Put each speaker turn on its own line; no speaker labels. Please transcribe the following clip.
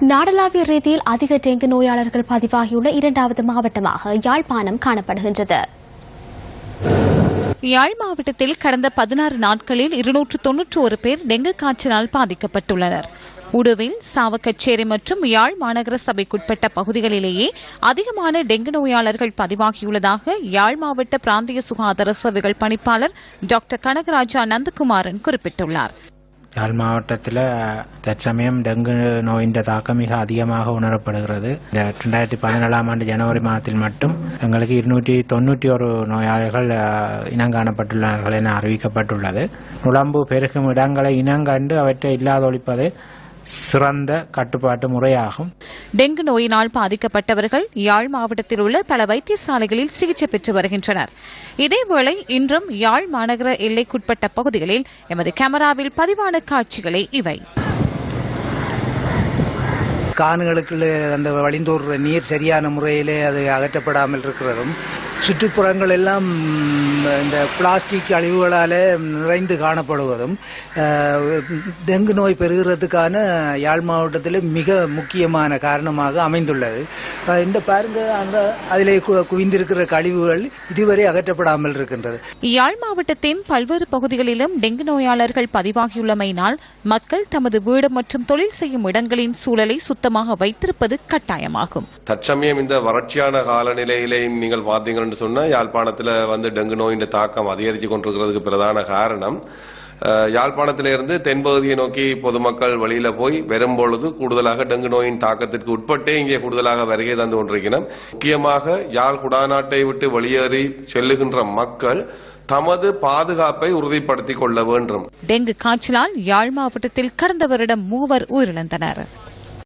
நாடளாவிய ரீதியில் அதிக டெங்கு நோயாளர்கள் பதிவாகியுள்ள இரண்டாவது மாவட்டமாக யாழ்ப்பாணம் காணப்படுகின்றது.
யாழ் மாவட்டத்தில் கடந்த 16 நாட்களில் 291 பேர் டெங்கு காய்ச்சலால் பாதிக்கப்பட்டுள்ளனர். உடுவில், சாவகச்சேரி மற்றும் யாழ் மாநகர சபைக்குட்பட்ட பகுதிகளிலேயே அதிகமான டெங்கு நோயாளர்கள் பதிவாகியுள்ளதாக யாழ் மாவட்ட பிராந்திய சுகாதார சேவைகள் பணிப்பாளர் டாக்டர் கனகராஜா நந்தகுமாரன் குறிப்பிட்டுள்ளார்.
யாழ் மாவட்டத்தில் தற்சமயம் டெங்கு நோயின் தாக்கம் மிக அதிகமாக உணரப்படுகிறது. இந்த 2017ஆம் ஆண்டு ஜனவரி மாதத்தில் மட்டும் எங்களுக்கு 291 நோயாளிகள் இனங்காணப்பட்டுள்ளார்கள் என அறிவிக்கப்பட்டுள்ளது. நுளம்பு பெருகும் இடங்களை இனங்கண்டு அவற்றை இல்லாதொழிப்பது சிறந்த கட்டுப்பாட்டு முறையாகும்.
டெங்கு நோயினால் பாதிக்கப்பட்டவர்கள் யாழ் மாவட்டத்தில் உள்ள பல வைத்தியசாலைகளில் சிகிச்சை பெற்று வருகின்றனர். இதேவேளை இன்றும் யாழ் மாநகர எல்லைக்குட்பட்ட பகுதிகளில் எமது கேமராவில் பதிவான காட்சிகளே இவை.
கான்களுக்கு அந்த வழிந்தோடுற நீர் சரியான முறையிலே அது அகற்றப்படாமல் இருக்கிறதும், சுற்றுப்புறங்கள் எல்லாம் இந்த பிளாஸ்டிக் அழிவுகளால் நிறைந்து காணப்படுவதும் டெங்கு நோய் பெறுகிறதுக்கான யாழ் மாவட்டத்தில் மிக முக்கியமான காரணமாக அமைந்துள்ளது. இந்த பாருங்க, அங்க அதிலே குவிந்திருக்கிற கழிவுகள் இதுவரை அகற்றப்படாமல் இருக்கின்றது.
யாழ் மாவட்டத்தின் பல்வேறு பகுதிகளிலும் டெங்கு நோயாளர்கள் பதிவாகியுள்ளமையினால் மக்கள் தமது வீடு மற்றும் தொழில் செய்யும் இடங்களின் சூழலை சுத்தமாக வைத்திருப்பது கட்டாயமாகும்.
தற்சமயம் இந்த வறட்சியான காலநிலையிலே நீங்கள் பார்த்தீங்க சொன்னா யாழ்ப்பாணத்தில் டெங்கு நோயின் தாக்கம் அதிகரித்து கொண்டிருக்கிறதுக்கு பிரதான காரணம் யாழ்ப்பாணத்திலிருந்து தென்பகுதியை நோக்கி பொதுமக்கள் வழியில போய் வரும்பொழுது கூடுதலாக டெங்கு நோயின் தாக்கத்திற்கு உட்பட்டே இங்கே கூடுதலாக வருகை தந்து கொண்டிருக்கிறோம். முக்கியமாக யாழ் குடாநாட்டை விட்டு வெளியேறி செல்லுகின்ற மக்கள் தமது பாதுகாப்பை உறுதிப்படுத்திக் கொள்ள வேண்டும்.
டெங்கு காய்ச்சலால் யாழ் மாவட்டத்தில் கடந்த வருடம் 3 உயிரிழந்தனர்.